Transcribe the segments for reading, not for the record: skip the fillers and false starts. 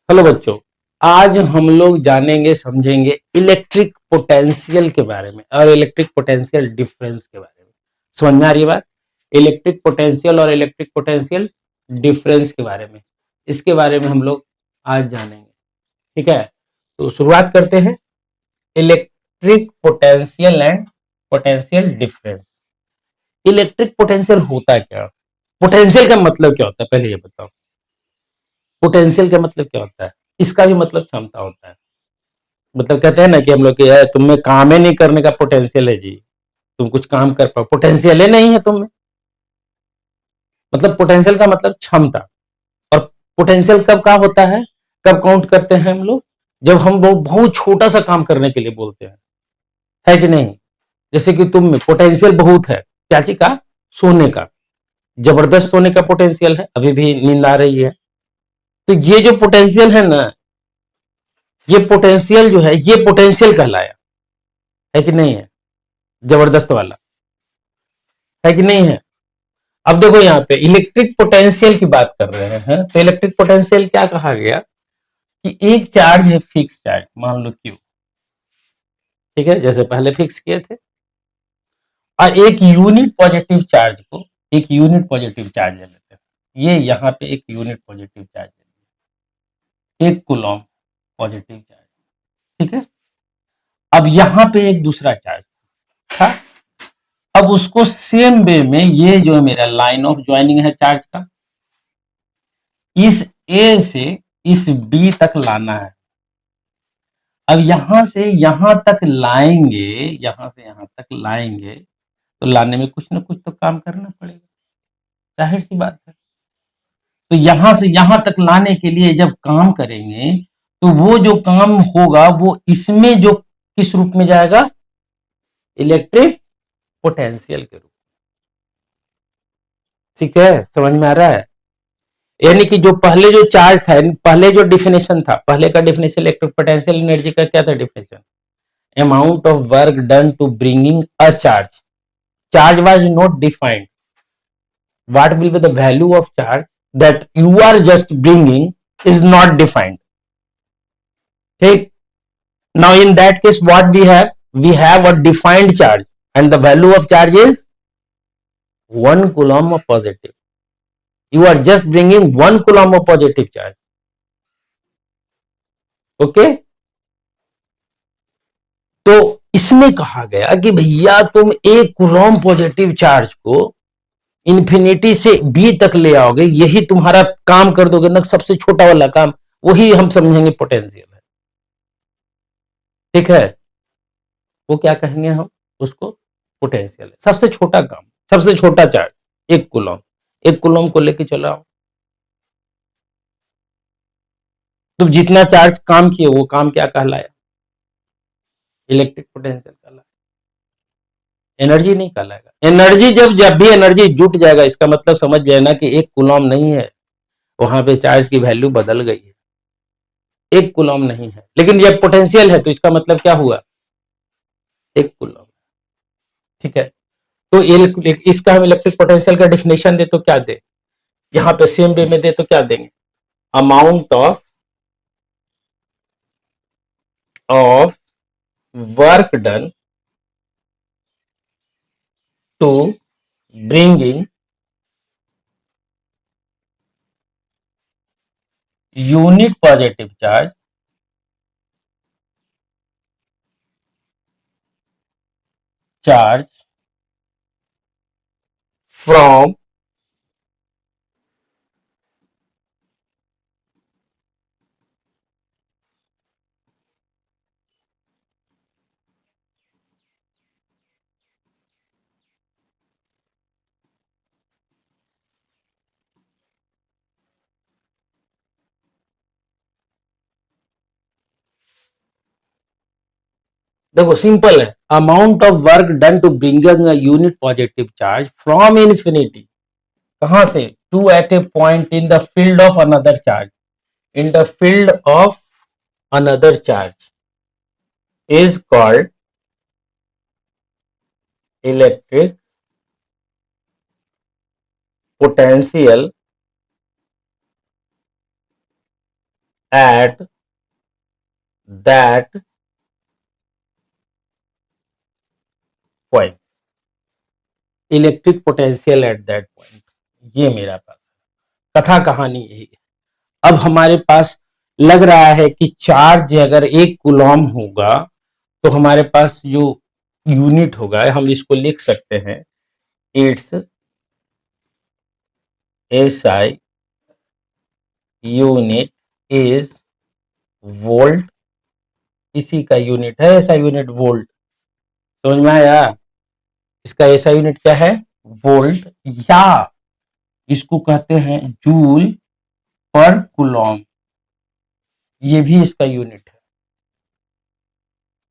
Hello बच्चों। आज हम लोग जानेंगे समझेंगे इलेक्ट्रिक पोटेंशियल के बारे में और इलेक्ट्रिक पोटेंशियल डिफरेंस के बारे में। समझ में आ रही है बात? इलेक्ट्रिक पोटेंशियल और इलेक्ट्रिक पोटेंशियल डिफरेंस के बारे में, इसके बारे में हम लोग आज जानेंगे। ठीक है, तो शुरुआत करते हैं। Electric potential and potential difference. Electric potential होता क्या? पोटेंशियल का मतलब क्या होता है पहले ये बताओ। पोटेंशियल का मतलब क्या होता है? इसका भी मतलब क्षमता होता है। मतलब कहते हैं ना कि हम लोग के तुम में काम ही नहीं करने का पोटेंशियल है जी, तुम कुछ काम कर पाओ, पोटेंशियल ही नहीं है तुम में। मतलब पोटेंशियल का मतलब क्षमता। और पोटेंशियल कब का होता है, कब काउंट करते हैं हम लोग? जब हम वो बहुत छोटा सा काम करने के लिए बोलते हैं, है कि नहीं? जैसे कि तुम में पोटेंशियल बहुत है, क्या चीज का? सोने का। जबरदस्त सोने का पोटेंशियल है, अभी भी नींद आ रही है। तो ये जो पोटेंशियल है ना, ये पोटेंशियल जो है ये पोटेंशियल कहलाया, है कि नहीं है? जबरदस्त वाला, है कि नहीं है? अब देखो यहाँ पे इलेक्ट्रिक पोटेंशियल की बात कर रहे हैं, तो इलेक्ट्रिक पोटेंशियल क्या कहा गया कि एक चार्ज है, फिक्स चार्ज, मान लो क्यू। ठीक है, जैसे पहले फिक्स किए थे। और एक यूनिट पॉजिटिव चार्ज को, एक यूनिट पॉजिटिव चार्ज ले लेते हैं। ये यहाँ पे एक यूनिट पॉजिटिव चार्ज है, एक कूलॉम पॉजिटिव चार्ज। ठीक है, अब यहाँ पे एक दूसरा चार्ज था। अब उसको सेम वे में, ये जो है मेरा लाइन ऑफ ज्वाइनिंग है चार्ज का, इस ए से इस बी तक लाना है। अब यहां से यहां तक लाएंगे, यहां से यहां तक लाएंगे, तो लाने में कुछ ना कुछ तो काम करना पड़ेगा, जाहिर सी बात है। तो यहां से यहां तक लाने के लिए जब काम करेंगे, तो वो जो काम होगा वो इसमें जो किस रूप में जाएगा? इलेक्ट्रिक पोटेंशियल के रूप। ठीक है, समझ में आ रहा है? यानी कि जो पहले जो चार्ज था, पहले जो डिफिनेशन था, पहले का डिफिनेशन इलेक्ट्रिक पोटेंशियल एनर्जी का क्या था definition? Amount of work done to bringing a charge. Charge was not defined, what will be the value of charge that you are just bringing is not defined. ठीक, now in that case what we have a defined charge and the value of charge is 1 coulomb of positive. You are just bringing 1 coulomb of positive charge. okay, तो इसमें कहा गया कि भैया तुम एक Coulomb positive charge को infinity से बी तक ले आओगे, यही तुम्हारा काम कर दोगे ना, सबसे छोटा वाला काम, वही हम समझेंगे पोटेंशियल है। ठीक है, वो क्या कहेंगे हम उसको? पोटेंशियल है। सबसे छोटा काम, सबसे छोटा चार्ज एक कूलॉम, एक कूलॉम को लेके चलो आओ, तो जितना चार्ज काम किए वो काम क्या कहलाया? इलेक्ट्रिक पोटेंशियल कहलाया, एनर्जी नहीं कहलाएगा। एनर्जी जब जब भी एनर्जी जुट जाएगा, इसका मतलब समझ लेना कि एक कूलॉम नहीं है, वहां पे चार्ज की वैल्यू बदल गई है, एक कूलॉम नहीं है। लेकिन जब पोटेंशियल है तो इसका मतलब क्या हुआ? एक कूलॉम। ठीक है, तो इसका हम इलेक्ट्रिक पोटेंशियल का डिफिनेशन दे तो क्या दे? यहाँ पे सेम वे में दे तो क्या देंगे? Amount of work done to bringing unit positive charge from देखो सिंपल है, amount of work done to bringing a unit positive charge from infinity, कहां से? To at a point in the field of another charge, in the field of another charge is called electric potential at that point, electric potential at that point, ये मेरा पास कथा कहानी यही है। अब हमारे पास लग रहा है कि चार्ज अगर 1 कूलम होगा तो हमारे पास जो यूनिट होगा हम इसको लिख सकते हैं, it's SI unit is volt, इसी का यूनिट है ऐसा यूनिट वोल्ट। समझ में आया? इसका ऐसा यूनिट क्या है? वोल्ट, या इसको कहते हैं जूल पर कूलम, ये भी इसका यूनिट है।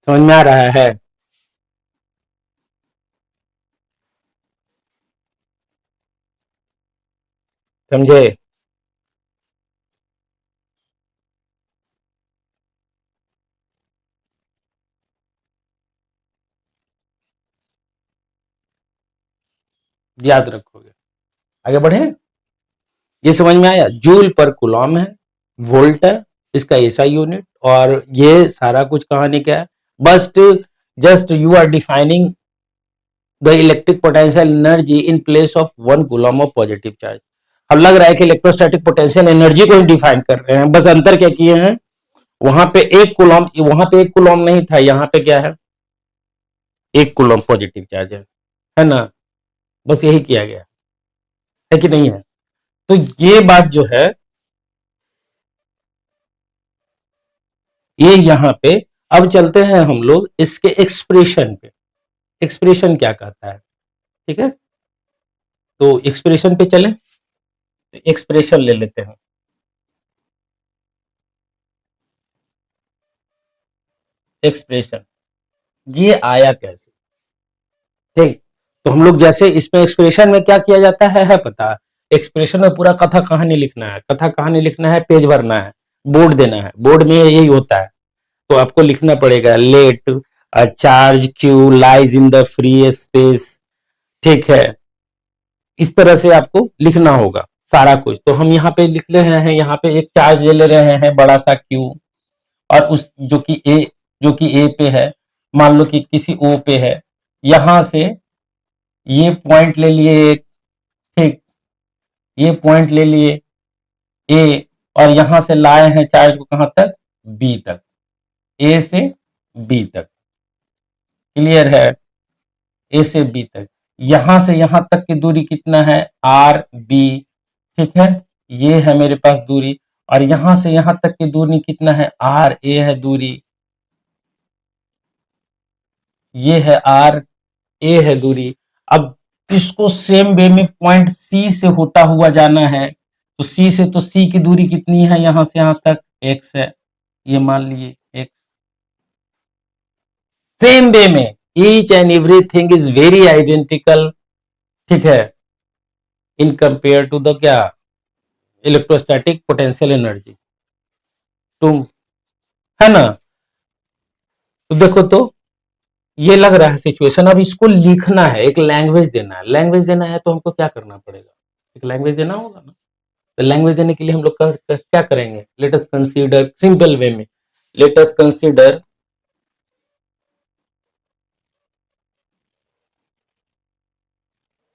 समझ में आ रहा है? समझे? याद रखोगे। आगे बढ़े, ये समझ में आया? जूल पर कूलम है, वोल्ट है इसका ऐसा यूनिट, और ये सारा कुछ कहानी क्या है? बस just you are defining the electric potential energy in place of 1 coulomb of positive charge. अब लग रहा है कि इलेक्ट्रोस्टैटिक पोटेंशियल एनर्जी को ही डिफाइन कर रहे हैं, बस अंतर क्या किए हैं, वहां पे 1 कूलम, वहां पे 1 कूलम नहीं था, यहाँ पे क्या है, 1 कूलम पॉजिटिव चार्ज है ना? बस यही किया गया है कि नहीं है? तो ये बात जो है, ये यहाँ पे, अब चलते हैं हम लोग इसके एक्सप्रेशन पे। एक्सप्रेशन क्या कहता है? ठीक है, तो एक्सप्रेशन पे चले, एक्सप्रेशन ले लेते हैं। एक्सप्रेशन ये आया कैसे? ठीक, तो हम लोग जैसे इसमें एक्सप्रेशन में क्या किया जाता है पता? एक्सप्रेशन में पूरा कथा कहानी लिखना है, कथा कहानी लिखना है, पेज भरना है, बोर्ड देना है, बोर्ड में यही होता है। तो आपको लिखना पड़ेगा, let charge Q lies in the free space, ठीक है, इस तरह से आपको लिखना होगा सारा कुछ। तो हम यहाँ पे लिख ले रहे हैं, यहाँ पे एक चार्ज ले रहे हैं बड़ा सा क्यू, और उस जो कि ए पे है, मान लो कि किसी ओ पे है, यहां से ये पॉइंट ले लिए एक, ठीक, ये पॉइंट ले लिए ए, और यहां से लाए हैं चार्ज को कहां तक? बी तक, ए से बी तक। क्लियर है? ए से बी तक, यहां से यहां तक की दूरी कितना है? आर बी, ठीक है, ये है मेरे पास दूरी, और यहां से यहां तक की दूरी कितना है? आर ए है दूरी, ये है आर ए है दूरी। अब इसको सेम वे में पॉइंट सी से होता हुआ जाना है, तो सी से, तो सी की दूरी कितनी है यहां से यहां तक? एक्स है, ये मान लिए एक्स। सेम वे में each and everything is very identical, ठीक है, इन कंपेयर टू द क्या? इलेक्ट्रोस्टैटिक पोटेंशियल एनर्जी, तुम, है ना? तो देखो, तो ये लग रहा है सिचुएशन। अब इसको लिखना है, एक लैंग्वेज देना है, लैंग्वेज देना है तो हमको क्या करना पड़ेगा? एक लैंग्वेज देना होगा ना। तो लैंग्वेज देने के लिए हम लोग क्या करेंगे? Let us consider, simple way में, let us consider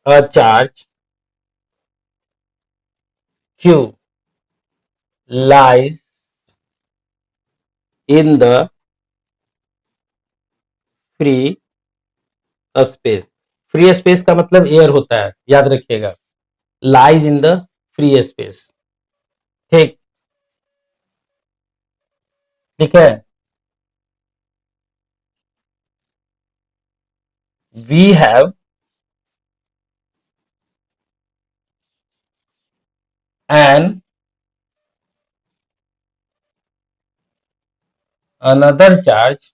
a charge q lies in the free space. Free space का मतलब एयर होता है, याद रखिएगा, lies in the free space, ठीक, ठीक है। We have an another charge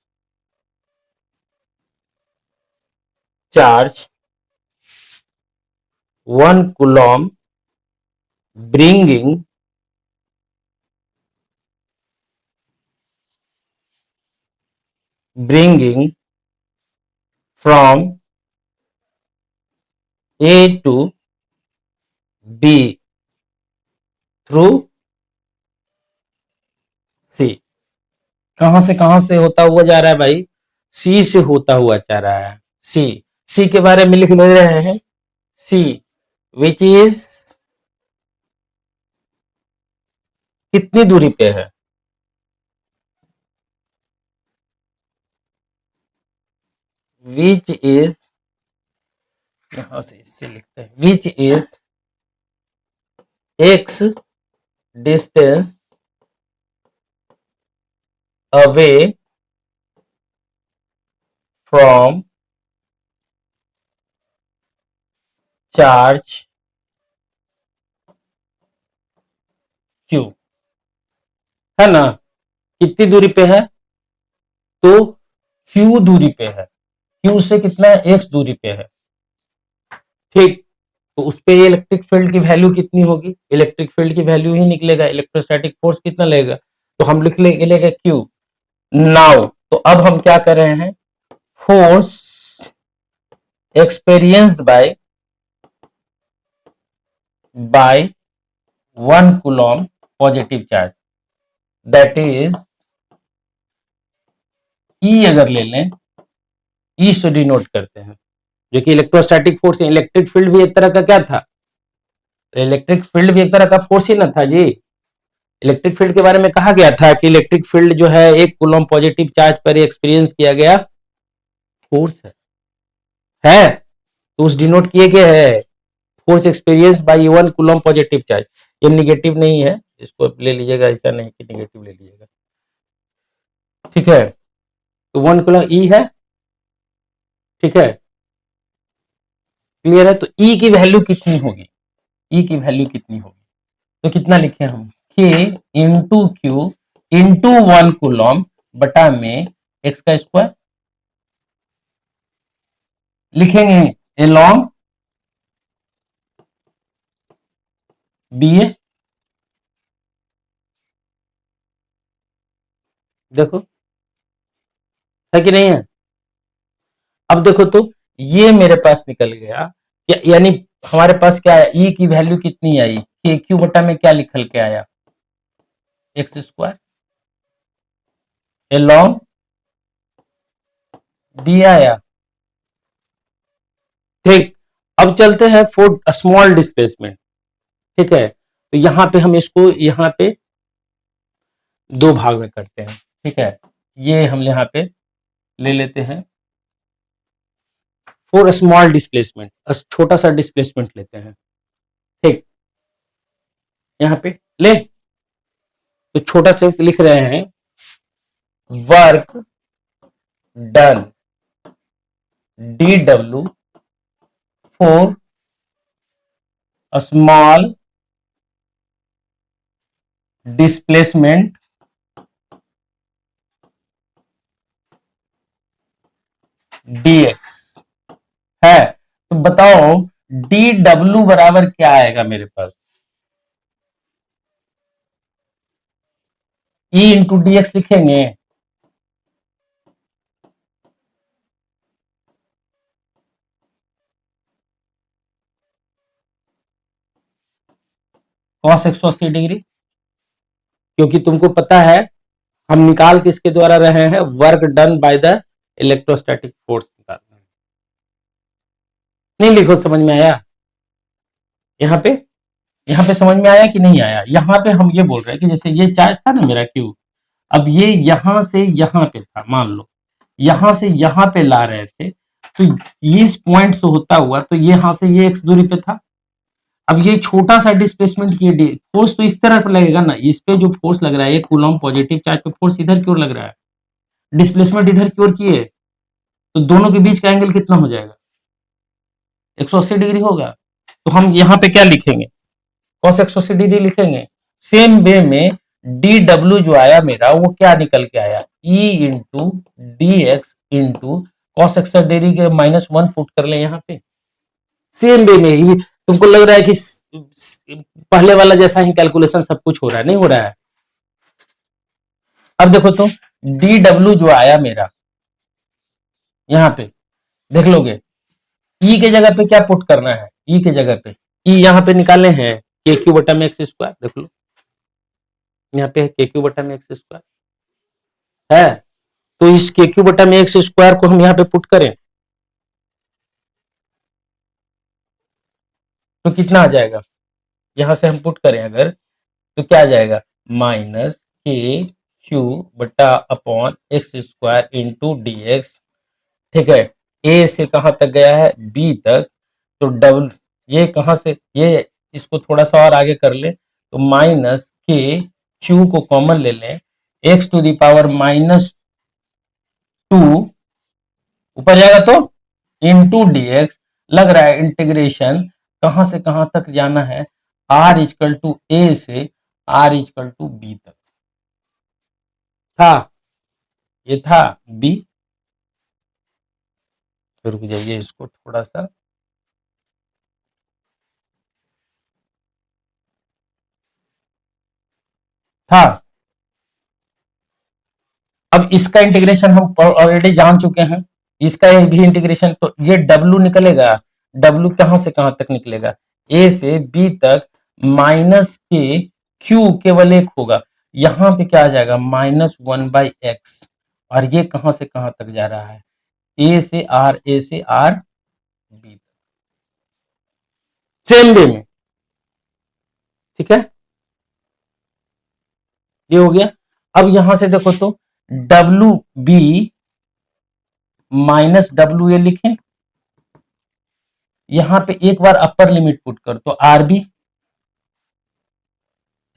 1 coulomb bringing from A to B through सी। कहां से होता हुआ जा रहा है भाई? सी से होता हुआ जा रहा है। सी, सी के बारे में लिख ले रहे हैं। सी विच इज कितनी दूरी पे है? विच इज, यहां से इससे लिखते हैं, which is x distance away from charge Q, है ना? कितनी दूरी पे है? तो क्यू दूरी पे है। क्यू से कितना है? एक्स दूरी पे है। ठीक, तो उस पे इलेक्ट्रिक फील्ड की वैल्यू कितनी होगी? इलेक्ट्रिक फील्ड की वैल्यू ही निकलेगा। इलेक्ट्रोस्टैटिक फोर्स कितना लगेगा? तो हम लिख लेंगे क्यू। नाउ तो अब हम क्या कर रहे हैं? Force experienced by 1 coulomb positive charge, that is E. अगर ले लें, ई से डिनोट करते हैं, जो कि इलेक्ट्रोस्टैटिक फोर्स है। इलेक्ट्रिक फील्ड भी एक तरह का क्या था? इलेक्ट्रिक फील्ड भी एक तरह का फोर्स ही ना था जी। इलेक्ट्रिक फील्ड के बारे में कहा गया था कि इलेक्ट्रिक फील्ड जो है 1 कूलम पॉजिटिव चार्ज पर एक्सपीरियंस किया गया फोर्स है। तो उस डिनोट किए गए है force experience by 1 coulomb positive charge. ये निगेटिव नहीं है, इसको ले लीजिएगा, ऐसा नहीं कि निगेटिव ले लीजिएगा, ठीक है? तो 1 कूलम ई है, ठीक है, क्लियर है? तो ई की वैल्यू कितनी होगी? ई की वैल्यू कितनी होगी? तो कितना लिखे हम? के इंटू क्यू इंटू 1 कूलम बटा में एक्स का स्क्वायर लिखेंगे एलॉन्ग बी ए। देखो है कि नहीं है? अब देखो तो ये मेरे पास निकल गया, यानी हमारे पास क्या है? ई की वैल्यू कितनी आई? के क्यू बटा में क्या लिखल के आया? एक्स स्क्वायर एलॉन्ग बी आया। ठीक, अब चलते हैं फॉर स्मॉल डिस्प्लेसमेंट, ठीक है? तो यहां पे हम इसको यहां पे 2 भाग में करते हैं, ठीक है? ये हम यहाँ पे ले लेते हैं फॉर स्मॉल डिस्प्लेसमेंट, छोटा सा डिस्प्लेसमेंट लेते हैं, ठीक? यहाँ पे ले, तो छोटा से लिख रहे हैं work done D W for small displacement dx है। तो बताओ डी डब्ल्यू बराबर क्या आएगा मेरे पास? E इंटू डी एक्स लिखेंगे, cos 180 डिग्री, क्योंकि तुमको पता है हम निकाल किसके द्वारा रहे हैं? Work done by the electrostatic force निकाल रहे हैं। नहीं लिखो, समझ में आया? यहाँ पे समझ में आया कि नहीं आया? यहाँ पे हम ये बोल रहे हैं कि जैसे ये चार्ज था ना मेरा क्यू, अब ये यहां से यहां पे था, मान लो यहां से यहां पे ला रहे थे, तो इस पॉइंट से होता हुआ तो ये यहां से ये एक्स दूरी पे था। अब ये छोटा सा डिस्प्लेसमेंट किए, फोर्स तो इस तरफ लगेगा ना, इस पे जो फोर्स लग रहा है 1 कूलम पॉजिटिव चार्ज पे फोर्स इधर की ओर लग रहा है, डिस्प्लेसमेंट इधर की ओर किए, तो दोनों के बीच का एंगल कितना हो जाएगा? 180 डिग्री होगा। तो हम यहाँ पे क्या लिखेंगे? cos 180 डिग्री लिखेंगे। सेम वे में डी डब्ल्यू जो आया मेरा, वो क्या निकल के आया? E into D x into cos 180 degree के -1 पुट कर ले यहाँ पे। सेम वे में तुमको लग रहा है कि पहले वाला जैसा ही कैलकुलेशन सब कुछ हो रहा है? नहीं हो रहा है। अब देखो तो डी डब्ल्यू जो आया मेरा यहाँ पे, देख लोगे ई के जगह पे क्या पुट करना है? ई के जगह पे ई यहाँ पे निकाले हैं के क्यू बटा में एक्स स्क्वायर, देख लो यहाँ पे के क्यू बटा में एक्स स्क्वायर है, तो इस के क्यू बटा में एक्स स्क्वायर को हम यहाँ पे पुट करें तो कितना आ जाएगा, यहां से हम पुट करें अगर तो क्या आ जाएगा, माइनस के क्यू बटा upon x square into D x. ठीक है, ए से कहां तक गया है, बी तक, तो डबल ये कहां से, ये इसको थोड़ा सा और आगे कर ले तो माइनस के क्यू को कॉमन ले लें, एक्स टू द पावर -2 ऊपर जाएगा तो इंटू डी एक्स। लग रहा है इंटीग्रेशन कहां से कहां तक जाना है, आर इक्वल टू ए से आर इक्वल टू बी तक था, ये था बी। तो रुक जाइए इसको थोड़ा सा, था। अब इसका इंटीग्रेशन हम ऑलरेडी जान चुके हैं, इसका भी इंटीग्रेशन, तो ये डब्ल्यू निकलेगा, डब्ल्यू कहां से कहां तक निकलेगा, ए से बी तक, माइनस के क्यू केवल एक होगा, यहां पे क्या आ जाएगा -1/x, और ये कहां से कहां तक जा रहा है, ए से आर, ए से आर बी, सेम वे में। ठीक है, ये हो गया। अब यहां से देखो तो W B minus W A लिखें, यहां पे एक बार अपर लिमिट पुट कर तो आर बी।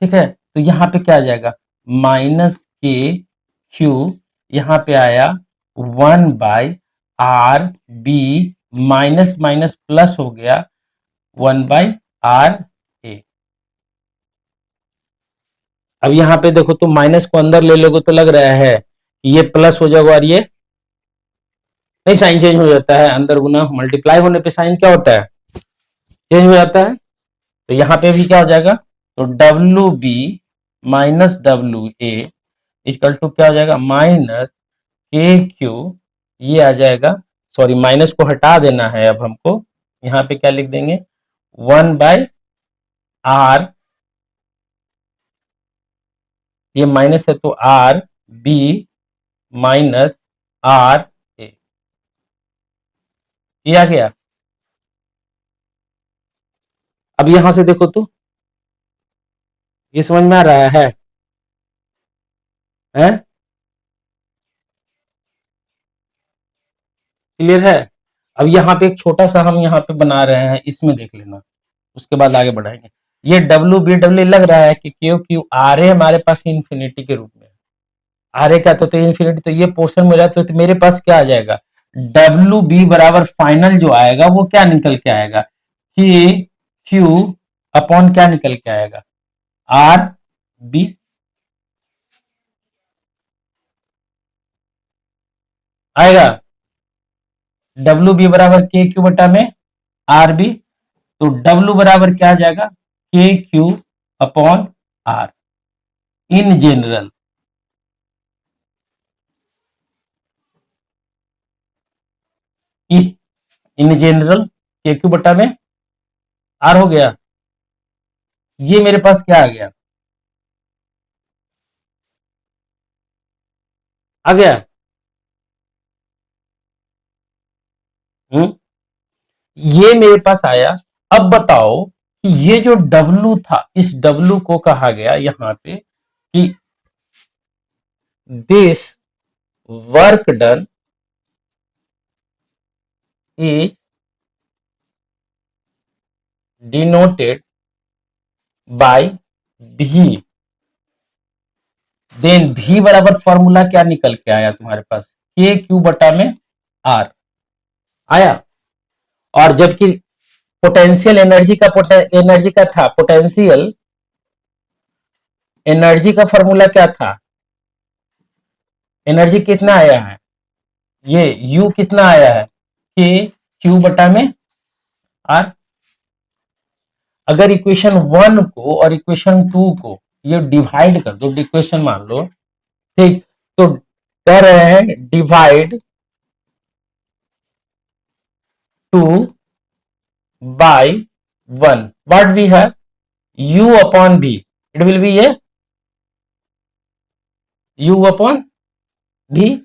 ठीक है, तो यहां पे क्या आ जाएगा, माइनस के क्यू, यहां पे आया 1/आर बी, माइनस माइनस प्लस हो गया 1/आर ए। अब यहां पे देखो तो माइनस को अंदर ले लोगे तो लग रहा है कि ये प्लस हो जाएगा, और ये नहीं, साइन चेंज हो जाता है, अंदर गुना मल्टीप्लाई होने पे साइन क्या होता है, चेंज हो जाता है। तो यहाँ पे भी क्या हो जाएगा, तो W B minus W A equal to क्या हो जाएगा, माइनस के क्यू, ये आ जाएगा, सॉरी माइनस को हटा देना है अब हमको, यहाँ पे क्या लिख देंगे 1/आर, ये माइनस है तो R B minus R A, ये आ गया। अब यहां से देखो तो ये समझ में आ रहा है क्लियर है। अब यहाँ पे एक छोटा सा हम यहाँ पे बना रहे हैं, इसमें देख लेना, उसके बाद आगे बढ़ाएंगे। ये डब्ल्यू बी डब्ल्यू लग रहा है कि क्यू क्यू आर ए हमारे पास इन्फिनिटी के रूप में, आर ए का तो इन्फिनिटी, तो ये पोर्शन मिला तो मेरे पास क्या आ जाएगा, डब्ल्यू बी बराबर फाइनल जो आएगा वो क्या निकल के आएगा, कि क्यू अपॉन क्या निकल के आएगा, आर बी। आएगा डब्ल्यू बी बराबर के क्यू बटा में आर बी, तो डब्ल्यू बराबर क्या आ जाएगा, K Q upon R in general. In general K Q बटा में आर हो गया, ये मेरे पास क्या आ गया, आ गया। हम्म, ये मेरे पास आया। अब बताओ कि ये जो डब्लू था, इस डब्लू को कहा गया यहां पे कि this work done is denoted by भी, देन भी बराबर फॉर्मूला क्या निकल के आया तुम्हारे पास, के क्यू बटा में आर आया। और जबकि पोटेंशियल एनर्जी का था, पोटेंशियल एनर्जी का फॉर्मूला क्या था, एनर्जी कितना आया है, ये U कितना आया है, के क्यू बटा में आर। अगर इक्वेशन 1 को और इक्वेशन 2 को ये डिवाइड कर दो, इक्वेशन मान लो, ठीक, तो कह रहे हैं divide 2 by 1, what we have, U upon V, it will be a U upon V,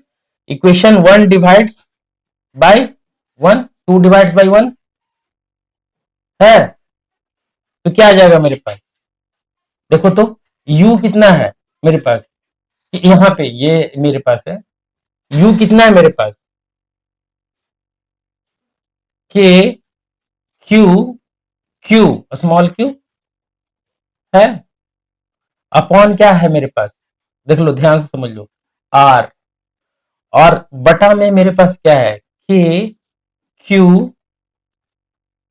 equation 1 divides bye 1, 2 divides bye 1 है, तो क्या आ जाएगा मेरे पास, देखो तो U कितना है मेरे पास, यहां पे ये मेरे पास है, U कितना है मेरे पास, K Q Q small q है, अपॉन क्या है मेरे पास, देख लो ध्यान से समझ लो, R, और बटा में मेरे पास क्या है, K Q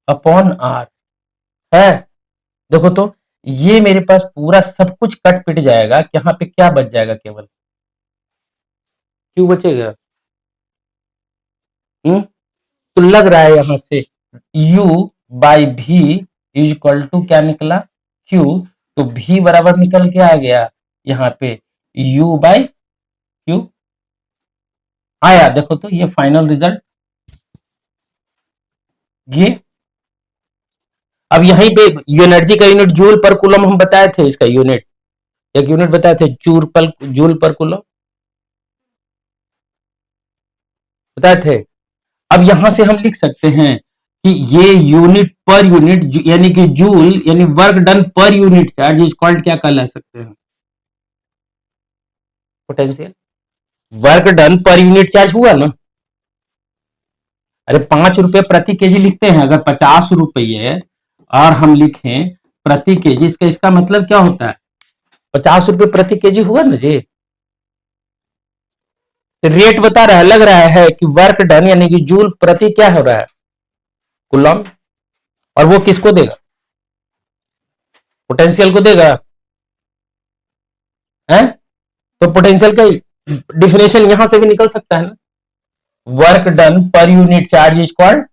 अपॉन R है, देखो तो ये मेरे पास पूरा सब कुछ कट पिट जाएगा, यहाँ पे क्या बच जाएगा, केवल Q बचेगा। तो लग रहा है यहां से U by V is equal to क्या निकला, Q, तो V बराबर निकल के आ गया यहाँ पे U बाई Q आया, देखो तो ये फाइनल रिजल्ट ये। अब यहीं पे एनर्जी का यूनिट जूल पर कूलम हम बताए थे, इसका यूनिट एक यूनिट बताए थे, जूल पर कूलम बताए थे। अब यहां से हम लिख सकते हैं कि ये यूनिट पर यूनिट यानी कि जूल यानी work done per unit charge is called क्या कहला सकते हैं, potential. Work done per unit charge हुआ ना, अरे 5 रुपए प्रति केजी लिखते हैं, अगर 50 रुपये और हम लिखें प्रति केजी, इसका मतलब क्या होता है, 50 रुपये प्रति केजी हुआ ना जी, रेट बता रहा है, लग रहा है कि वर्क डन यानी कि जूल प्रति क्या हो रहा है, कूलम, और वो किसको देगा, पोटेंशियल को देगा है। तो पोटेंशियल का डिफिनेशन यहां से भी निकल सकता है ना, work done per unit charge is called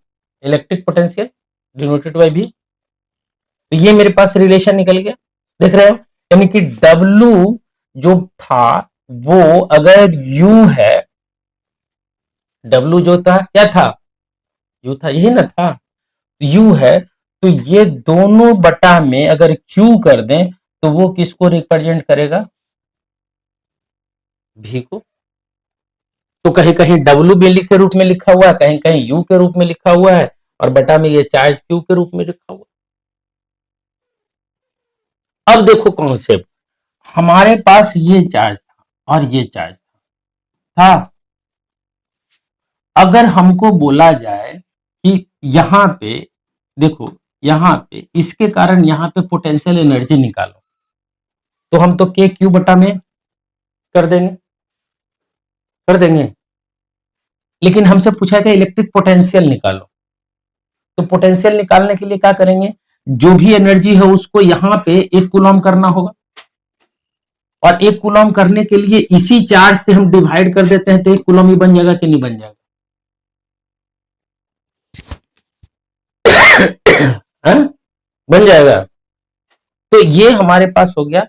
electric potential denoted by V। तो ये मेरे पास रिलेशन निकल गया, देख रहे हो, यानी कि W जो था वो अगर U है, W जो था क्या था, U था, यही ना था, U है, तो ये दोनों बटा में अगर Q कर दें तो वो किसको रिप्रेजेंट करेगा, V को। तो कहीं कहीं W भी के रूप में लिखा हुआ है, कहीं कहीं U के रूप में लिखा हुआ है, और बटा में ये चार्ज Q के रूप में लिखा हुआ। अब देखो कॉन्सेप्ट, हमारे पास ये चार्ज था और ये चार्ज था, अगर हमको बोला जाए कि यहां पे देखो, यहां पे इसके कारण यहां पे पोटेंशियल एनर्जी निकालो, तो हम तो के क्यू बटा में कर देंगे, कर देंगे, लेकिन हमसे पूछा है कि इलेक्ट्रिक पोटेंशियल निकालो, तो पोटेंशियल निकालने के लिए क्या करेंगे, जो भी एनर्जी है उसको यहां पे 1 कूलम करना होगा, और 1 कूलम करने के लिए इसी चार्ज से हम डिवाइड कर देते हैं, तो 1 कूलम ही बन जाएगा कि नहीं बन जाएगा, बन जाएगा। तो ये हमारे पास हो गया।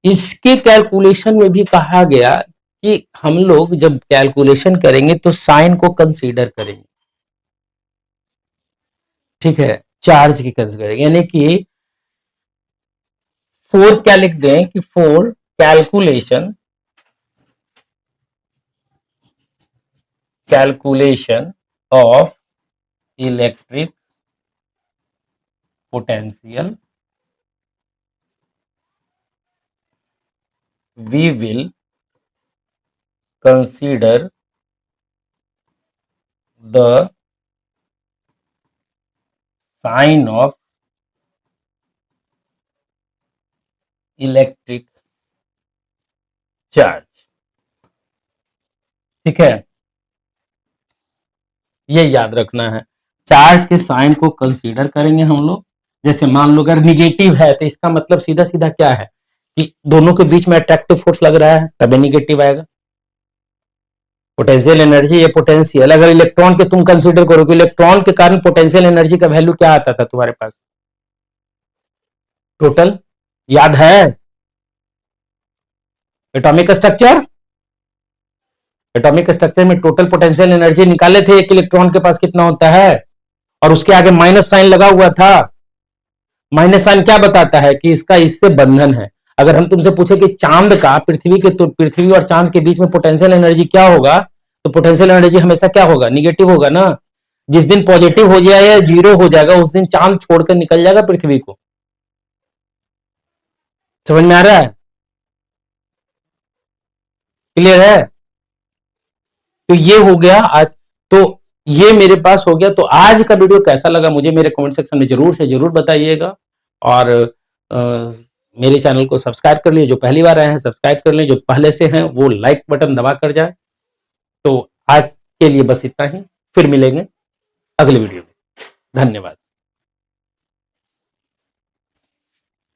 इसके कैलकुलेशन में भी कहा गया कि हम लोग जब कैलकुलेशन करेंगे तो साइन को कंसीडर करेंगे, ठीक है, चार्ज की कंसीडर करेंगे, यानी कि फोर क्या लिख दें कि four calculation of electric potential we will consider the sign of electric charge, ठीक है, ये याद रखना है, चार्ज के साइन को कंसीडर करेंगे हम लोग। जैसे मान लो अगर निगेटिव है तो इसका मतलब सीधा सीधा क्या है कि दोनों के बीच में अट्रैक्टिव फोर्स लग रहा है, तभी निगेटिव आएगा। पोटेंशियल एनर्जी, ये पोटेंशियल, अगर इलेक्ट्रॉन के तुम कंसीडर करो कि इलेक्ट्रॉन के कारण पोटेंशियल एनर्जी का वैल्यू क्या आता था तुम्हारे पास, टोटल, याद है, एटॉमिक स्ट्रक्चर, एटॉमिक स्ट्रक्चर में टोटल पोटेंशियल एनर्जी निकाले थे, एक इलेक्ट्रॉन के पास कितना होता है, और उसके आगे माइनस साइन लगा हुआ था। माइनस साइन क्या बताता है कि इसका इससे बंधन है। अगर हम तुमसे पूछे कि चांद का पृथ्वी के, तो पृथ्वी और चांद के बीच में पोटेंशियल एनर्जी क्या होगा, तो पोटेंशियल एनर्जी हमेशा क्या होगा, निगेटिव होगा ना। जिस दिन पॉजिटिव हो जाए या जीरो हो जाएगा उस दिन चांद छोड़कर निकल जाएगा पृथ्वी को। समझ में आ रहा है? क्लियर है? तो ये हो गया आज। तो ये मेरे पास हो गया। तो आज का वीडियो कैसा लगा मुझे मेरे कमेंट सेक्शन में जरूर से जरूर बताइएगा। और मेरे चैनल को सब्सक्राइब कर लीजिए, जो पहली बार आए हैं सब्सक्राइब कर लीजिए, जो पहले से हैं वो लाइक बटन दबा कर जाए। तो आज के लिए बस इतना ही, फिर मिलेंगे अगले वीडियो में। धन्यवाद।